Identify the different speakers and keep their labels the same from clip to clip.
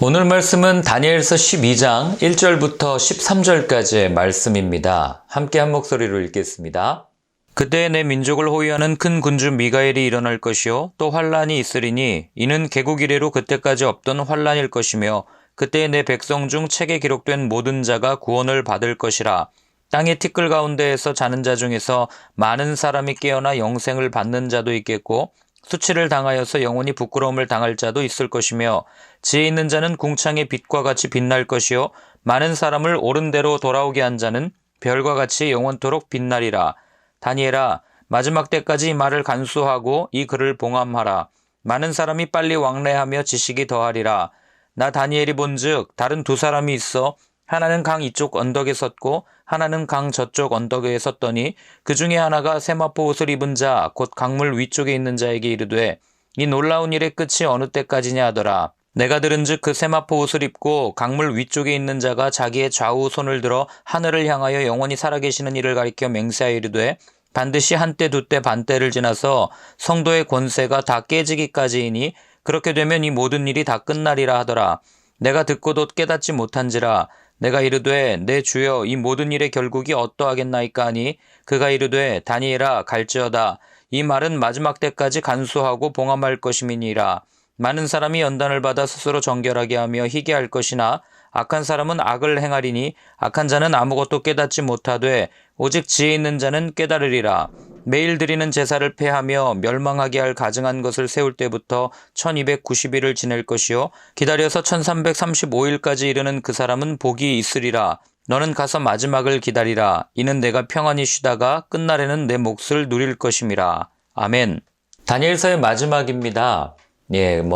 Speaker 1: 오늘 말씀은 다니엘서 12장 1절부터 13절까지의 말씀입니다. 함께 한 목소리로 읽겠습니다. 그때 내 민족을 호위하는 큰 군주 미가엘이 일어날 것이요 또 환란이 있으리니 이는 개국 이래로 그때까지 없던 환란일 것이며 그때 내 백성 중 책에 기록된 모든 자가 구원을 받을 것이라. 땅의 티끌 가운데에서 자는 자 중에서 많은 사람이 깨어나 영생을 받는 자도 있겠고 수치를 당하여서 영원히 부끄러움을 당할 자도 있을 것이며 지혜 있는 자는 궁창의 빛과 같이 빛날 것이요 많은 사람을 옳은 대로 돌아오게 한 자는 별과 같이 영원토록 빛나리라. 다니엘아, 마지막 때까지 이 말을 간수하고 이 글을 봉함하라. 많은 사람이 빨리 왕래하며 지식이 더하리라. 나 다니엘이 본즉 다른 두 사람이 있어 하나는 강 이쪽 언덕에 섰고 하나는 강 저쪽 언덕에 섰더니 그 중에 하나가 세마포 옷을 입은 자 곧 강물 위쪽에 있는 자에게 이르되 이 놀라운 일의 끝이 어느 때까지냐 하더라. 내가 들은즉 그 세마포 옷을 입고 강물 위쪽에 있는 자가 자기의 좌우 손을 들어 하늘을 향하여 영원히 살아계시는 이를 가리켜 맹세하여 이르되 반드시 한때 두때 반때를 지나서 성도의 권세가 다 깨지기까지이니 그렇게 되면 이 모든 일이 다 끝나리라 하더라. 내가 듣고도 깨닫지 못한지라. 내가 이르되 내 주여 이 모든 일의 결국이 어떠하겠나이까 하니 그가 이르되 다니엘아 갈지어다. 이 말은 마지막 때까지 간수하고 봉함할 것임이니라. 많은 사람이 연단을 받아 스스로 정결하게 하며 희게 할 것이나 악한 사람은 악을 행하리니 악한 자는 아무것도 깨닫지 못하되 오직 지혜 있는 자는 깨달으리라. 매일 드리는 제사를 폐하며 멸망하게 할 가증한 것을 세울 때부터 1290일을 지낼 것이요 기다려서 1335일까지 이르는 그 사람은 복이 있으리라. 너는 가서 마지막을 기다리라. 이는 내가 평안히 쉬다가 끝날에는 내 몫을 누릴 것임이라. 아멘. 다니엘서의 마지막입니다.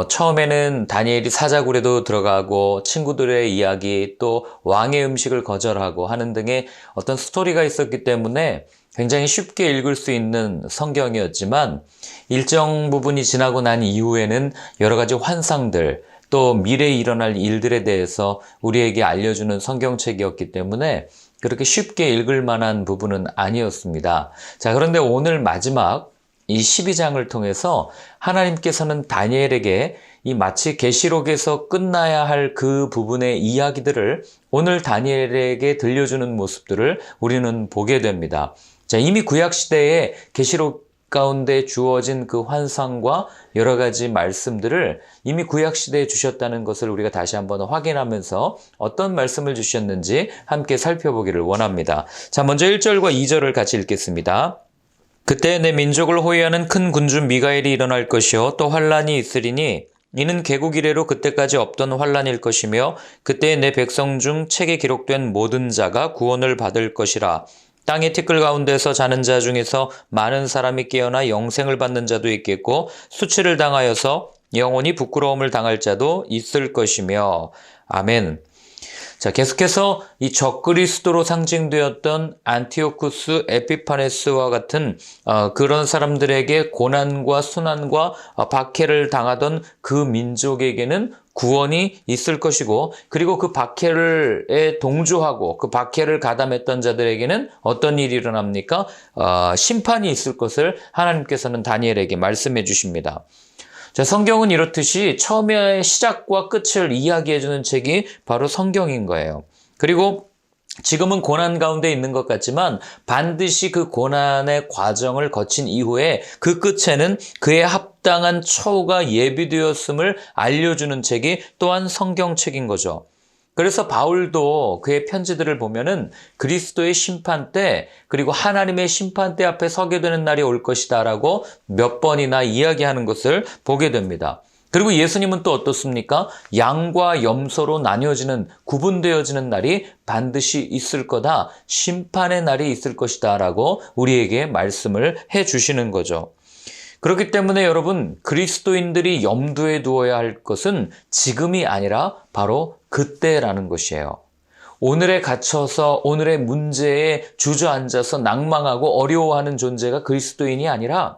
Speaker 1: 처음에는 다니엘이 사자굴에도 들어가고 친구들의 이야기 또 왕의 음식을 거절하고 하는 등의 어떤 스토리가 있었기 때문에 굉장히 쉽게 읽을 수 있는 성경이었지만 일정 부분이 지나고 난 이후에는 여러 가지 환상들 또 미래에 일어날 일들에 대해서 우리에게 알려주는 성경책이었기 때문에 그렇게 쉽게 읽을 만한 부분은 아니었습니다. 자, 그런데 오늘 마지막 이 12장을 통해서 하나님께서는 다니엘에게 이 마치 계시록에서 끝나야 할 그 부분의 이야기들을 오늘 다니엘에게 들려주는 모습들을 우리는 보게 됩니다. 자, 이미 구약시대에 계시록 가운데 주어진 그 환상과 여러 가지 말씀들을 이미 구약시대에 주셨다는 것을 우리가 다시 한번 확인하면서 어떤 말씀을 주셨는지 함께 살펴보기를 원합니다. 자, 먼저 1절과 2절을 같이 읽겠습니다. 그때 내 민족을 호위하는 큰 군주 미가엘이 일어날 것이요 또 환란이 있으리니 이는 개국 이래로 그때까지 없던 환란일 것이며 그때 내 백성 중 책에 기록된 모든 자가 구원을 받을 것이라. 땅의 티끌 가운데서 자는 자 중에서 많은 사람이 깨어나 영생을 받는 자도 있겠고 수치를 당하여서 영원히 부끄러움을 당할 자도 있을 것이며. 아멘. 자, 계속해서 이 적그리스도로 상징되었던 안티오쿠스 에피파네스와 같은 그런 사람들에게 고난과 순환과 박해를 당하던 그 민족에게는 구원이 있을 것이고 그리고 그 박해를 동조하고 그 박해를 가담했던 자들에게는 어떤 일이 일어납니까? 심판이 있을 것을 하나님께서는 다니엘에게 말씀해 주십니다. 자, 성경은 이렇듯이 처음의 시작과 끝을 이야기해주는 책이 바로 성경인 거예요. 그리고 지금은 고난 가운데 있는 것 같지만 반드시 그 고난의 과정을 거친 이후에 그 끝에는 그에 합당한 처우가 예비되었음을 알려주는 책이 또한 성경책인 거죠. 그래서 바울도 그의 편지들을 보면은 그리스도의 심판 때 그리고 하나님의 심판 때 앞에 서게 되는 날이 올 것이다라고 몇 번이나 이야기하는 것을 보게 됩니다. 그리고 예수님은 또 어떻습니까? 양과 염소로 나뉘어지는 구분되어지는 날이 반드시 있을 거다. 심판의 날이 있을 것이다 라고 우리에게 말씀을 해 주시는 거죠. 그렇기 때문에 여러분 그리스도인들이 염두에 두어야 할 것은 지금이 아니라 바로 그때라는 것이에요. 오늘에 갇혀서 오늘의 문제에 주저앉아서 낭망하고 어려워하는 존재가 그리스도인이 아니라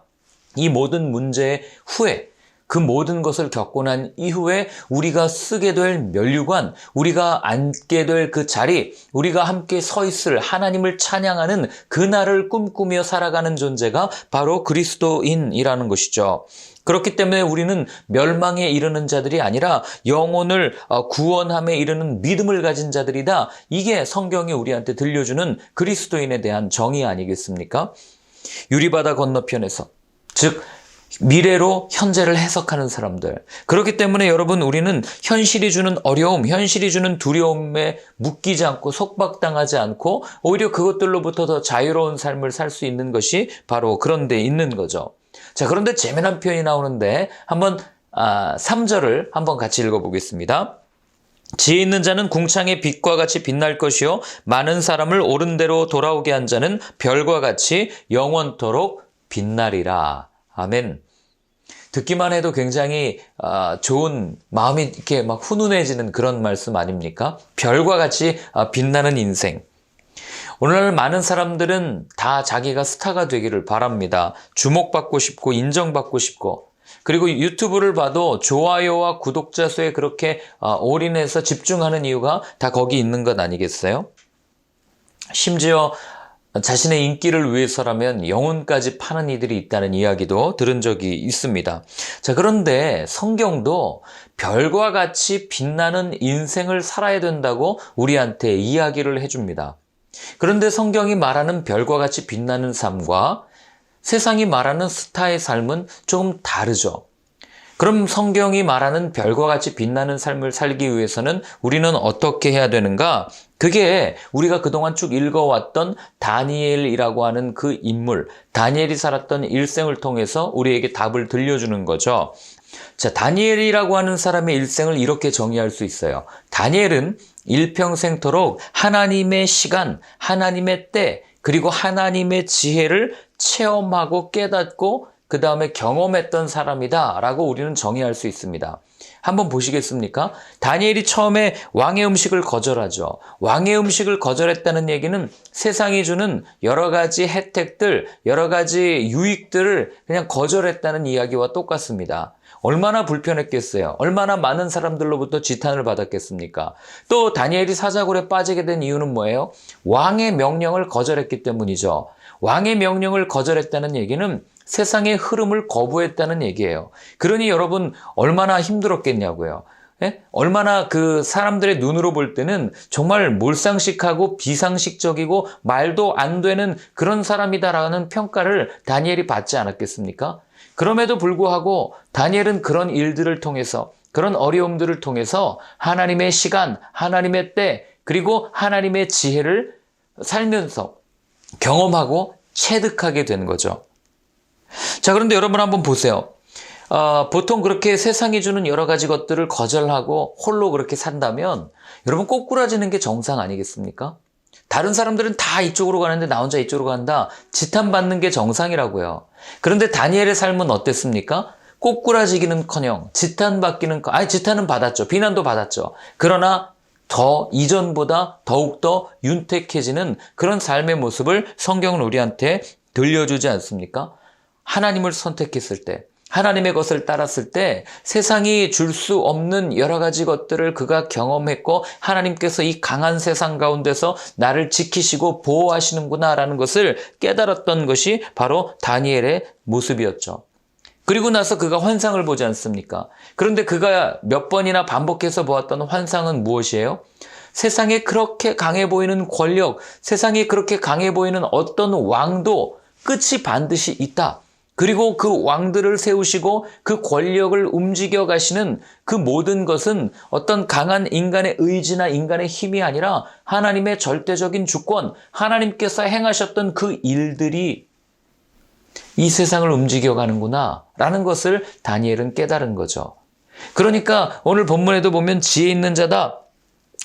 Speaker 1: 이 모든 문제 후에 그 모든 것을 겪고 난 이후에 우리가 쓰게 될 면류관, 우리가 앉게 될 그 자리, 우리가 함께 서 있을 하나님을 찬양하는 그날을 꿈꾸며 살아가는 존재가 바로 그리스도인이라는 것이죠. 그렇기 때문에 우리는 멸망에 이르는 자들이 아니라 영혼을 구원함에 이르는 믿음을 가진 자들이다. 이게 성경이 우리한테 들려주는 그리스도인에 대한 정의 아니겠습니까? 유리바다 건너편에서, 즉 미래로 현재를 해석하는 사람들. 그렇기 때문에 여러분, 우리는 현실이 주는 어려움, 현실이 주는 두려움에 묶이지 않고 속박당하지 않고 오히려 그것들로부터 더 자유로운 삶을 살 수 있는 것이 바로 그런 데 있는 거죠. 자, 그런데 재미난 표현이 나오는데 한번 3절을 한번 같이 읽어보겠습니다. 지혜 있는 자는 궁창의 빛과 같이 빛날 것이요 많은 사람을 옳은 대로 돌아오게 한 자는 별과 같이 영원토록 빛나리라. 아멘. 듣기만 해도 굉장히 좋은 마음이 이렇게 막 훈훈해지는 그런 말씀 아닙니까? 별과 같이 빛나는 인생. 오늘날 많은 사람들은 다 자기가 스타가 되기를 바랍니다. 주목받고 싶고 인정받고 싶고, 그리고 유튜브를 봐도 좋아요와 구독자 수에 그렇게 올인해서 집중하는 이유가 다 거기 있는 것 아니겠어요? 심지어 자신의 인기를 위해서라면 영혼까지 파는 이들이 있다는 이야기도 들은 적이 있습니다. 자, 그런데 성경도 별과 같이 빛나는 인생을 살아야 된다고 우리한테 이야기를 해줍니다. 그런데 성경이 말하는 별과 같이 빛나는 삶과 세상이 말하는 스타의 삶은 조금 다르죠. 그럼 성경이 말하는 별과 같이 빛나는 삶을 살기 위해서는 우리는 어떻게 해야 되는가? 그게 우리가 그동안 쭉 읽어왔던 다니엘이라고 하는 그 인물, 다니엘이 살았던 일생을 통해서 우리에게 답을 들려주는 거죠. 자, 다니엘이라고 하는 사람의 일생을 이렇게 정의할 수 있어요. 다니엘은 일평생토록 하나님의 시간, 하나님의 때, 그리고 하나님의 지혜를 체험하고 깨닫고 그 다음에 경험했던 사람이다 라고 우리는 정의할 수 있습니다. 한번 보시겠습니까? 다니엘이 처음에 왕의 음식을 거절하죠. 왕의 음식을 거절했다는 얘기는 세상이 주는 여러 가지 혜택들, 여러 가지 유익들을 그냥 거절했다는 이야기와 똑같습니다. 얼마나 불편했겠어요. 얼마나 많은 사람들로부터 지탄을 받았겠습니까? 또 다니엘이 사자굴에 빠지게 된 이유는 뭐예요? 왕의 명령을 거절했기 때문이죠. 왕의 명령을 거절했다는 얘기는 세상의 흐름을 거부했다는 얘기예요. 그러니 여러분 얼마나 힘들었겠냐고요. 예? 얼마나 그 사람들의 눈으로 볼 때는 정말 몰상식하고 비상식적이고 말도 안 되는 그런 사람이다라는 평가를 다니엘이 받지 않았겠습니까? 그럼에도 불구하고 다니엘은 그런 일들을 통해서, 그런 어려움들을 통해서 하나님의 시간, 하나님의 때, 그리고 하나님의 지혜를 살면서 경험하고 체득하게 된 거죠. 자, 그런데 여러분 한번 보세요. 보통 그렇게 세상이 주는 여러 가지 것들을 거절하고 홀로 그렇게 산다면 여러분 꼬꾸라지는 게 정상 아니겠습니까? 다른 사람들은 다 이쪽으로 가는데 나 혼자 이쪽으로 간다. 지탄받는 게 정상이라고요. 그런데 다니엘의 삶은 어땠습니까? 꼬꾸라지기는커녕 지탄은 받았죠. 비난도 받았죠. 그러나 더 이전보다 더욱더 윤택해지는 그런 삶의 모습을 성경은 우리한테 들려주지 않습니까? 하나님을 선택했을 때, 하나님의 것을 따랐을 때 세상이 줄 수 없는 여러 가지 것들을 그가 경험했고 하나님께서 이 강한 세상 가운데서 나를 지키시고 보호하시는구나라는 것을 깨달았던 것이 바로 다니엘의 모습이었죠. 그리고 나서 그가 환상을 보지 않습니까? 그런데 그가 몇 번이나 반복해서 보았던 환상은 무엇이에요? 세상에 그렇게 강해 보이는 권력, 세상에 그렇게 강해 보이는 어떤 왕도 끝이 반드시 있다. 그리고 그 왕들을 세우시고 그 권력을 움직여 가시는 그 모든 것은 어떤 강한 인간의 의지나 인간의 힘이 아니라 하나님의 절대적인 주권, 하나님께서 행하셨던 그 일들이 이 세상을 움직여 가는구나 라는 것을 다니엘은 깨달은 거죠. 그러니까 오늘 본문에도 보면 지혜 있는 자다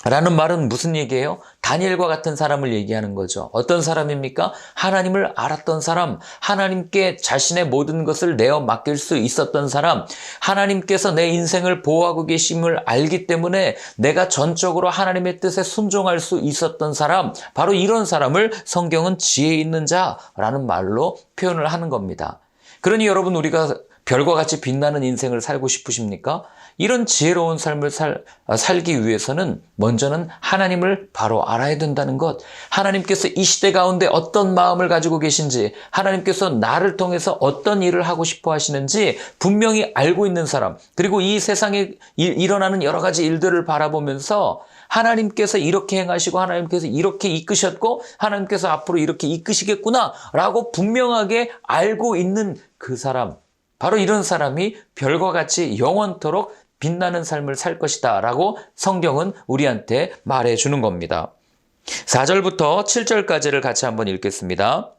Speaker 1: 라는 말은 무슨 얘기예요? 다니엘과 같은 사람을 얘기하는 거죠. 어떤 사람입니까? 하나님을 알았던 사람, 하나님께 자신의 모든 것을 내어 맡길 수 있었던 사람, 하나님께서 내 인생을 보호하고 계심을 알기 때문에 내가 전적으로 하나님의 뜻에 순종할 수 있었던 사람, 바로 이런 사람을 성경은 지혜 있는 자라는 말로 표현을 하는 겁니다. 그러니 여러분, 우리가 별과 같이 빛나는 인생을 살고 싶으십니까? 이런 지혜로운 삶을 살기 위해서는 먼저는 하나님을 바로 알아야 된다는 것. 하나님께서 이 시대 가운데 어떤 마음을 가지고 계신지, 하나님께서 나를 통해서 어떤 일을 하고 싶어 하시는지 분명히 알고 있는 사람, 그리고 이 세상에 일어나는 여러 가지 일들을 바라보면서 하나님께서 이렇게 행하시고 하나님께서 이렇게 이끄셨고 하나님께서 앞으로 이렇게 이끄시겠구나 라고 분명하게 알고 있는 그 사람, 바로 이런 사람이 별과 같이 영원토록 빛나는 삶을 살 것이다 라고 성경은 우리한테 말해주는 겁니다. 4절부터 7절까지를 같이 한번 읽겠습니다.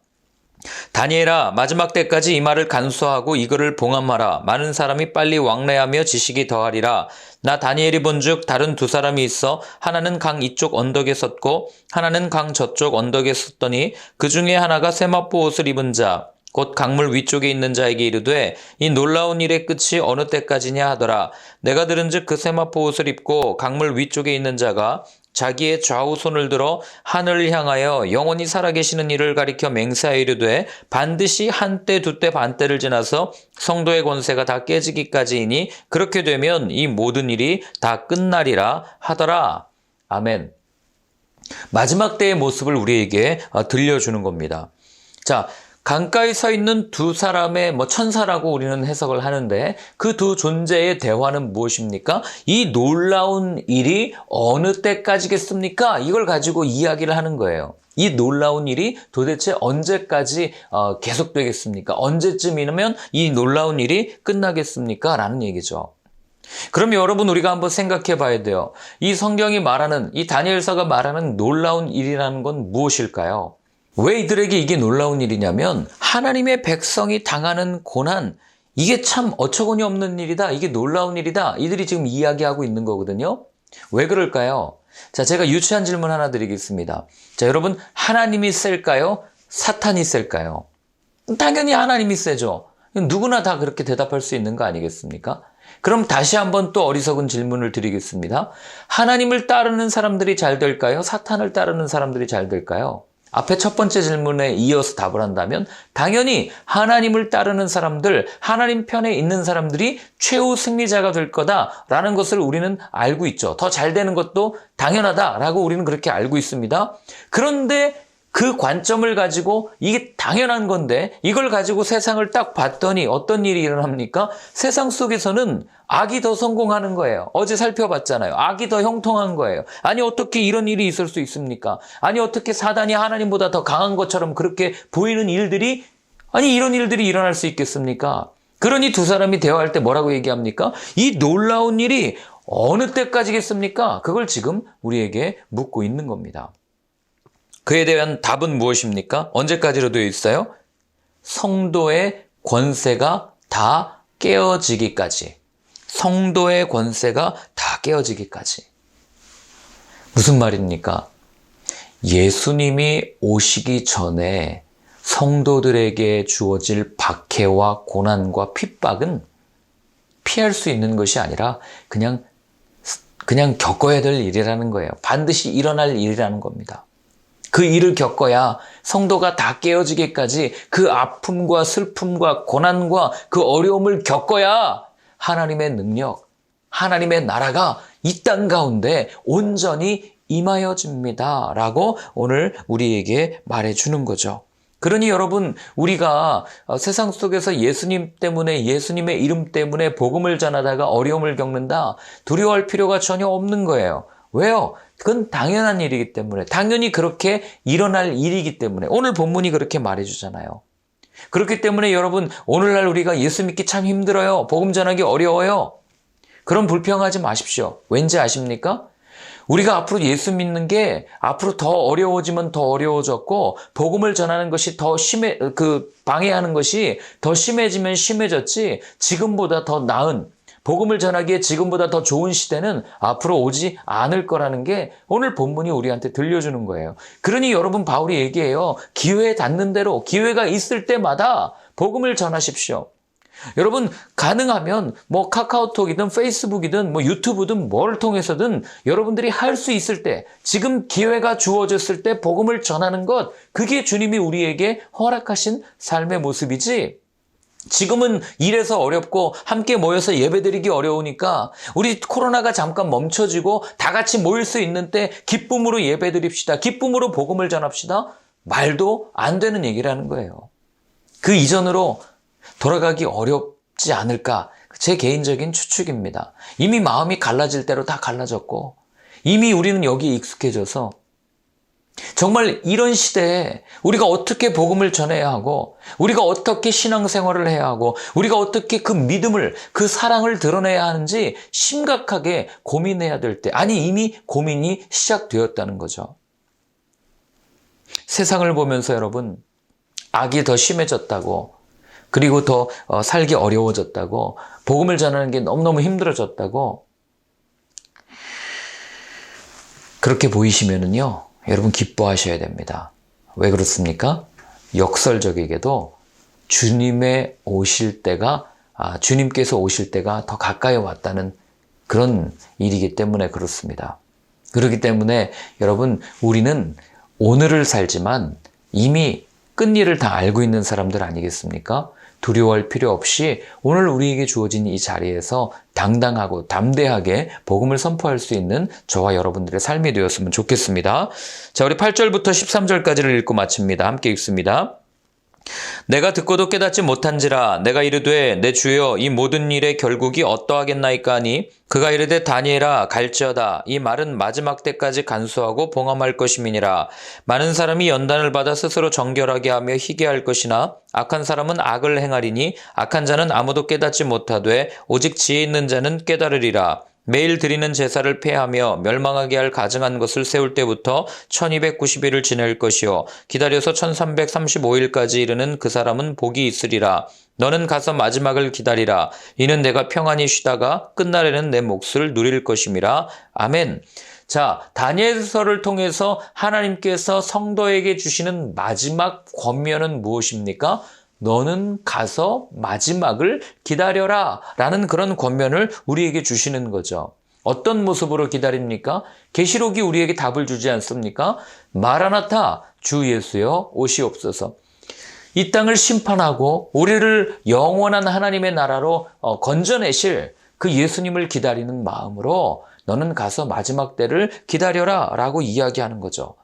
Speaker 1: 다니엘아, 마지막 때까지 이 말을 간수하고 이거를 봉함하라. 많은 사람이 빨리 왕래하며 지식이 더하리라. 나 다니엘이 본즉 다른 두 사람이 있어 하나는 강 이쪽 언덕에 섰고 하나는 강 저쪽 언덕에 섰더니 그 중에 하나가 세마포 옷을 입은 자 곧 강물 위쪽에 있는 자에게 이르되 이 놀라운 일의 끝이 어느 때까지냐 하더라. 내가 들은즉 그 세마포 옷을 입고 강물 위쪽에 있는 자가 자기의 좌우 손을 들어 하늘을 향하여 영원히 살아계시는 이를 가리켜 맹세하여 이르되 반드시 한때 두때 반때를 지나서 성도의 권세가 다 깨지기까지이니 그렇게 되면 이 모든 일이 다 끝나리라 하더라. 아멘. 마지막 때의 모습을 우리에게 들려주는 겁니다. 자, 강가에 서 있는 두 사람의 천사라고 우리는 해석을 하는데 그 두 존재의 대화는 무엇입니까? 이 놀라운 일이 어느 때까지겠습니까? 이걸 가지고 이야기를 하는 거예요. 이 놀라운 일이 도대체 언제까지 계속되겠습니까? 언제쯤이면 이 놀라운 일이 끝나겠습니까? 라는 얘기죠. 그럼 여러분, 우리가 한번 생각해 봐야 돼요. 이 성경이 말하는, 이 다니엘서가 말하는 놀라운 일이라는 건 무엇일까요? 왜 이들에게 이게 놀라운 일이냐면 하나님의 백성이 당하는 고난, 이게 참 어처구니 없는 일이다, 이게 놀라운 일이다, 이들이 지금 이야기하고 있는 거거든요. 왜 그럴까요? 자, 제가 유치한 질문 하나 드리겠습니다. 자, 여러분, 하나님이 셀까요? 사탄이 셀까요? 당연히 하나님이 세죠. 누구나 다 그렇게 대답할 수 있는 거 아니겠습니까? 그럼 다시 한번 또 어리석은 질문을 드리겠습니다. 하나님을 따르는 사람들이 잘 될까요? 사탄을 따르는 사람들이 잘 될까요? 앞에 첫 번째 질문에 이어서 답을 한다면 당연히 하나님을 따르는 사람들, 하나님 편에 있는 사람들이 최후 승리자가 될 거다라는 것을 우리는 알고 있죠. 더 잘 되는 것도 당연하다라고 우리는 그렇게 알고 있습니다. 그런데 그 관점을 가지고 이게 당연한 건데 이걸 가지고 세상을 딱 봤더니 어떤 일이 일어납니까? 세상 속에서는 악이 더 성공하는 거예요. 어제 살펴봤잖아요. 악이 더 형통한 거예요. 아니, 어떻게 이런 일이 있을 수 있습니까? 아니, 어떻게 사단이 하나님보다 더 강한 것처럼 그렇게 보이는 일들이, 아니, 이런 일들이 일어날 수 있겠습니까? 그러니 두 사람이 대화할 때 뭐라고 얘기합니까? 이 놀라운 일이 어느 때까지겠습니까? 그걸 지금 우리에게 묻고 있는 겁니다. 그에 대한 답은 무엇입니까? 언제까지로 되어 있어요? 성도의 권세가 다 깨어지기까지. 성도의 권세가 다 깨어지기까지. 무슨 말입니까? 예수님이 오시기 전에 성도들에게 주어질 박해와 고난과 핍박은 피할 수 있는 것이 아니라 그냥 겪어야 될 일이라는 거예요. 반드시 일어날 일이라는 겁니다. 그 일을 겪어야 성도가 다 깨어지기까지 그 아픔과 슬픔과 고난과 그 어려움을 겪어야 하나님의 능력, 하나님의 나라가 이 땅 가운데 온전히 임하여집니다. 라고 오늘 우리에게 말해주는 거죠. 그러니 여러분, 우리가 세상 속에서 예수님 때문에, 예수님의 이름 때문에 복음을 전하다가 어려움을 겪는다, 두려워할 필요가 전혀 없는 거예요. 왜요? 그건 당연한 일이기 때문에, 당연히 그렇게 일어날 일이기 때문에. 오늘 본문이 그렇게 말해주잖아요. 그렇기 때문에 여러분, 오늘날 우리가 예수 믿기 참 힘들어요. 복음 전하기 어려워요. 그럼 불평하지 마십시오. 왠지 아십니까? 우리가 앞으로 예수 믿는 게 앞으로 더 어려워지면 더 어려워졌고, 복음을 전하는 것이 더 방해하는 것이 더 심해지면 심해졌지, 지금보다 더 나은, 복음을 전하기에 지금보다 더 좋은 시대는 앞으로 오지 않을 거라는 게 오늘 본문이 우리한테 들려주는 거예요. 그러니 여러분, 바울이 얘기해요. 기회에 닿는 대로, 기회가 있을 때마다 복음을 전하십시오. 여러분, 가능하면 카카오톡이든 페이스북이든 유튜브든 뭘 통해서든 여러분들이 할 수 있을 때, 지금 기회가 주어졌을 때 복음을 전하는 것, 그게 주님이 우리에게 허락하신 삶의 모습이지, 지금은 일해서 어렵고 함께 모여서 예배드리기 어려우니까 우리 코로나가 잠깐 멈춰지고 다 같이 모일 수 있는 때 기쁨으로 예배드립시다. 기쁨으로 복음을 전합시다. 말도 안 되는 얘기라는 거예요. 그 이전으로 돌아가기 어렵지 않을까? 제 개인적인 추측입니다. 이미 마음이 갈라질 대로 다 갈라졌고 이미 우리는 여기에 익숙해져서 정말 이런 시대에 우리가 어떻게 복음을 전해야 하고 우리가 어떻게 신앙생활을 해야 하고 우리가 어떻게 그 믿음을 그 사랑을 드러내야 하는지 심각하게 고민해야 될 때, 아니 이미 고민이 시작되었다는 거죠. 세상을 보면서 여러분, 악이 더 심해졌다고, 그리고 더 살기 어려워졌다고, 복음을 전하는 게 너무너무 힘들어졌다고 그렇게 보이시면은요, 여러분 기뻐하셔야 됩니다. 왜 그렇습니까? 역설적이게도 주님께서 오실 때가 더 가까이 왔다는 그런 일이기 때문에 그렇습니다. 그렇기 때문에 여러분, 우리는 오늘을 살지만 이미 끝일을 다 알고 있는 사람들 아니겠습니까? 두려워할 필요 없이 오늘 우리에게 주어진 이 자리에서 당당하고 담대하게 복음을 선포할 수 있는 저와 여러분들의 삶이 되었으면 좋겠습니다. 자, 우리 8절부터 13절까지를 읽고 마칩니다. 함께 읽습니다. 내가 듣고도 깨닫지 못한지라 내가 이르되 내 주여 이 모든 일의 결국이 어떠하겠나이까 하니 그가 이르되 다니엘아 갈지어다 이 말은 마지막 때까지 간수하고 봉함할 것임이니라. 많은 사람이 연단을 받아 스스로 정결하게 하며 희게 할 것이나 악한 사람은 악을 행하리니 악한 자는 아무도 깨닫지 못하되 오직 지혜 있는 자는 깨달으리라. 매일 드리는 제사를 폐하며 멸망하게 할 가증한 것을 세울 때부터 1290일을 지낼 것이요 기다려서 1335일까지 이르는 그 사람은 복이 있으리라. 너는 가서 마지막을 기다리라. 이는 내가 평안히 쉬다가 끝날에는 내 몫을 누릴 것임이라. 아멘. 자, 다니엘서를 통해서 하나님께서 성도에게 주시는 마지막 권면은 무엇입니까? 너는 가서 마지막을 기다려라 라는 그런 권면을 우리에게 주시는 거죠. 어떤 모습으로 기다립니까? 계시록이 우리에게 답을 주지 않습니까? 마라나타, 주 예수여 오시옵소서. 이 땅을 심판하고 우리를 영원한 하나님의 나라로 건져내실 그 예수님을 기다리는 마음으로 너는 가서 마지막 때를 기다려라 라고 이야기하는 거죠.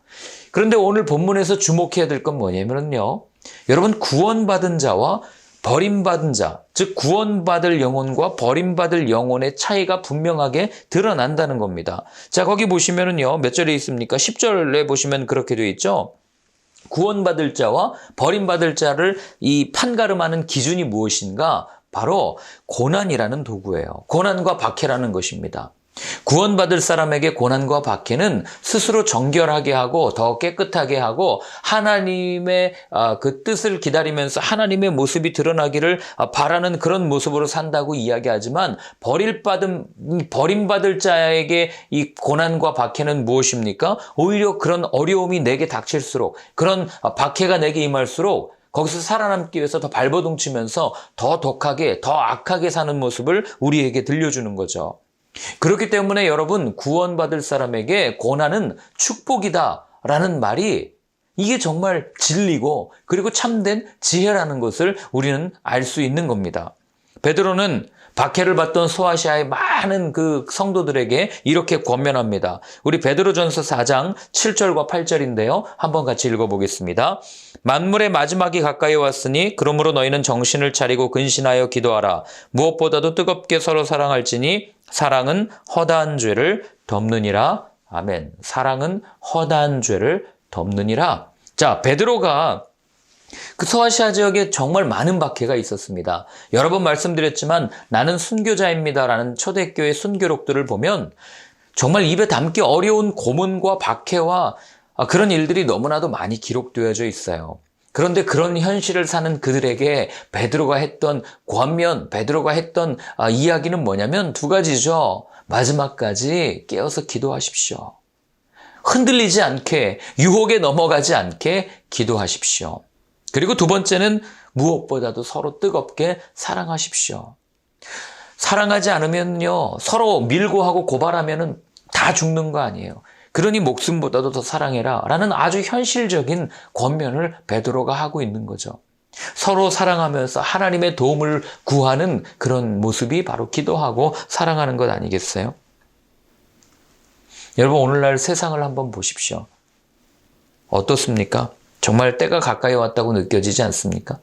Speaker 1: 그런데 오늘 본문에서 주목해야 될 건 뭐냐면요, 여러분, 구원받은 자와 버림받은 자, 즉 구원받을 영혼과 버림받을 영혼의 차이가 분명하게 드러난다는 겁니다. 자, 거기 보시면은요, 몇 절에 있습니까? 10절에 보시면 그렇게 되어 있죠. 구원받을 자와 버림받을 자를 이 판가름하는 기준이 무엇인가? 바로 고난이라는 도구예요. 고난과 박해라는 것입니다. 구원받을 사람에게 고난과 박해는 스스로 정결하게 하고 더 깨끗하게 하고 하나님의 그 뜻을 기다리면서 하나님의 모습이 드러나기를 바라는 그런 모습으로 산다고 이야기하지만, 버림받을 자에게 이 고난과 박해는 무엇입니까? 오히려 그런 어려움이 내게 닥칠수록, 그런 박해가 내게 임할수록 거기서 살아남기 위해서 더 발버둥치면서 더 독하게, 더 악하게 사는 모습을 우리에게 들려주는 거죠. 그렇기 때문에 여러분, 구원받을 사람에게 고난은 축복이다라는 말이, 이게 정말 진리고 그리고 참된 지혜라는 것을 우리는 알 수 있는 겁니다. 베드로는 박해를 받던 소아시아의 많은 그 성도들에게 이렇게 권면합니다. 우리 베드로전서 4장 7절과 8절인데요. 한번 같이 읽어보겠습니다. 만물의 마지막이 가까이 왔으니 그러므로 너희는 정신을 차리고 근신하여 기도하라. 무엇보다도 뜨겁게 서로 사랑할지니 사랑은 허다한 죄를 덮느니라. 아멘. 사랑은 허다한 죄를 덮느니라. 자, 베드로가 그 소아시아 지역에 정말 많은 박해가 있었습니다. 여러 번 말씀드렸지만 나는 순교자입니다라는 초대교회 순교록들을 보면 정말 입에 담기 어려운 고문과 박해와 그런 일들이 너무나도 많이 기록되어져 있어요. 그런데 그런 현실을 사는 그들에게 베드로가 했던 권면, 베드로가 했던 이야기는 뭐냐면 두 가지죠. 마지막까지 깨어서 기도하십시오. 흔들리지 않게, 유혹에 넘어가지 않게 기도하십시오. 그리고 두 번째는 무엇보다도 서로 뜨겁게 사랑하십시오. 사랑하지 않으면요, 서로 밀고 하고 고발하면은 다 죽는 거 아니에요. 그러니 목숨보다도 더 사랑해라 라는 아주 현실적인 권면을 베드로가 하고 있는 거죠. 서로 사랑하면서 하나님의 도움을 구하는 그런 모습이 바로 기도하고 사랑하는 것 아니겠어요? 여러분, 오늘날 세상을 한번 보십시오. 어떻습니까? 정말 때가 가까이 왔다고 느껴지지 않습니까?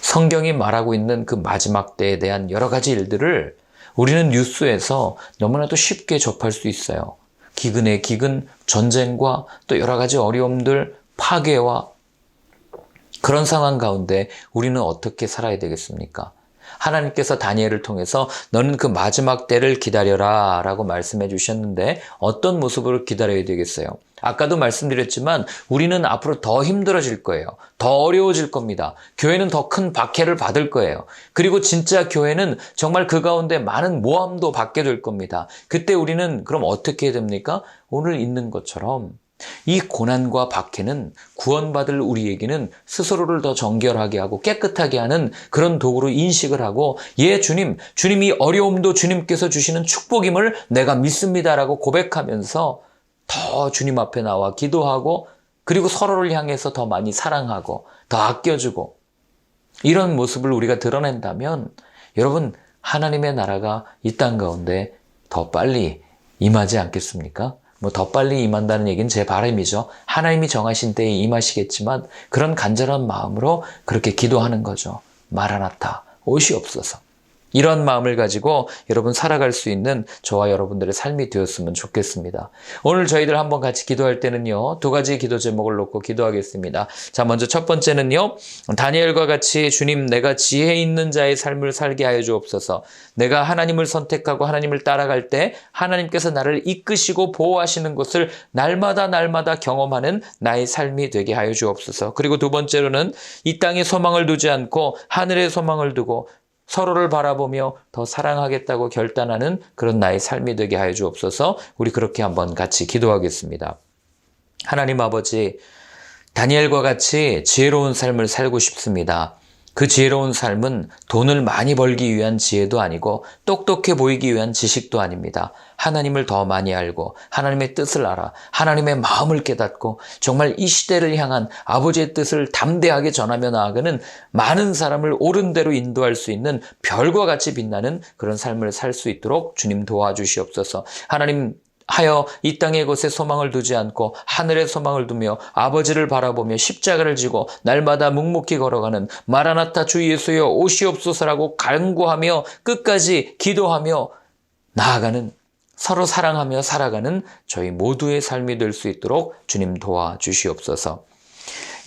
Speaker 1: 성경이 말하고 있는 그 마지막 때에 대한 여러 가지 일들을 우리는 뉴스에서 너무나도 쉽게 접할 수 있어요. 기근의 기근, 전쟁과 또 여러 가지 어려움들, 파괴와 그런 상황 가운데 우리는 어떻게 살아야 되겠습니까? 하나님께서 다니엘을 통해서 너는 그 마지막 때를 기다려라 라고 말씀해 주셨는데 어떤 모습으로 기다려야 되겠어요? 아까도 말씀드렸지만 우리는 앞으로 더 힘들어질 거예요. 더 어려워질 겁니다. 교회는 더 큰 박해를 받을 거예요. 그리고 진짜 교회는 정말 그 가운데 많은 모함도 받게 될 겁니다. 그때 우리는 그럼 어떻게 해야 됩니까? 오늘 있는 것처럼 이 고난과 박해는 구원받을 우리에게는 스스로를 더 정결하게 하고 깨끗하게 하는 그런 도구로 인식을 하고 주님이 어려움도 주님께서 주시는 축복임을 내가 믿습니다라고 고백하면서 더 주님 앞에 나와 기도하고 그리고 서로를 향해서 더 많이 사랑하고 더 아껴주고 이런 모습을 우리가 드러낸다면 여러분 하나님의 나라가 이 땅 가운데 더 빨리 임하지 않겠습니까? 더 빨리 임한다는 얘기는 제 바람이죠. 하나님이 정하신 때에 임하시겠지만 그런 간절한 마음으로 그렇게 기도하는 거죠. 마라나타, 오시옵소서. 이런 마음을 가지고 여러분 살아갈 수 있는 저와 여러분들의 삶이 되었으면 좋겠습니다. 오늘 저희들 한번 같이 기도할 때는요. 두 가지 기도 제목을 놓고 기도하겠습니다. 자, 먼저 첫 번째는요. 다니엘과 같이 주님 내가 지혜 있는 자의 삶을 살게 하여 주옵소서. 내가 하나님을 선택하고 하나님을 따라갈 때 하나님께서 나를 이끄시고 보호하시는 것을 날마다 경험하는 나의 삶이 되게 하여 주옵소서. 그리고 두 번째로는 이 땅에 소망을 두지 않고 하늘에 소망을 두고 서로를 바라보며 더 사랑하겠다고 결단하는 그런 나의 삶이 되게 하여 주옵소서. 우리 그렇게 한번 같이 기도하겠습니다. 하나님 아버지, 다니엘과 같이 지혜로운 삶을 살고 싶습니다. 그 지혜로운 삶은 돈을 많이 벌기 위한 지혜도 아니고 똑똑해 보이기 위한 지식도 아닙니다. 하나님을 더 많이 알고 하나님의 뜻을 알아 하나님의 마음을 깨닫고 정말 이 시대를 향한 아버지의 뜻을 담대하게 전하며 나아가는 많은 사람을 옳은 대로 인도할 수 있는 별과 같이 빛나는 그런 삶을 살 수 있도록 주님 도와주시옵소서. 하나님 하여 이 땅의 것에 소망을 두지 않고 하늘의 소망을 두며 아버지를 바라보며 십자가를 지고 날마다 묵묵히 걸어가는 마라나타 주 예수여 오시옵소서라고 간구하며 끝까지 기도하며 나아가는 서로 사랑하며 살아가는 저희 모두의 삶이 될 수 있도록 주님 도와주시옵소서.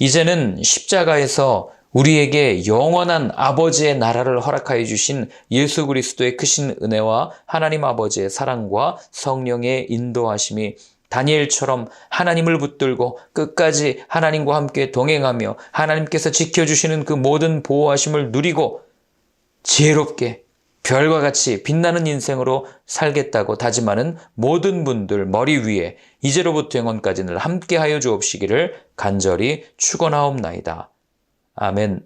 Speaker 1: 이제는 십자가에서 우리에게 영원한 아버지의 나라를 허락하여 주신 예수 그리스도의 크신 은혜와 하나님 아버지의 사랑과 성령의 인도하심이 다니엘처럼 하나님을 붙들고 끝까지 하나님과 함께 동행하며 하나님께서 지켜주시는 그 모든 보호하심을 누리고 지혜롭게 별과 같이 빛나는 인생으로 살겠다고 다짐하는 모든 분들 머리 위에 이제로부터 영원까지 늘 함께하여 주옵시기를 간절히 축원하옵나이다. 아멘.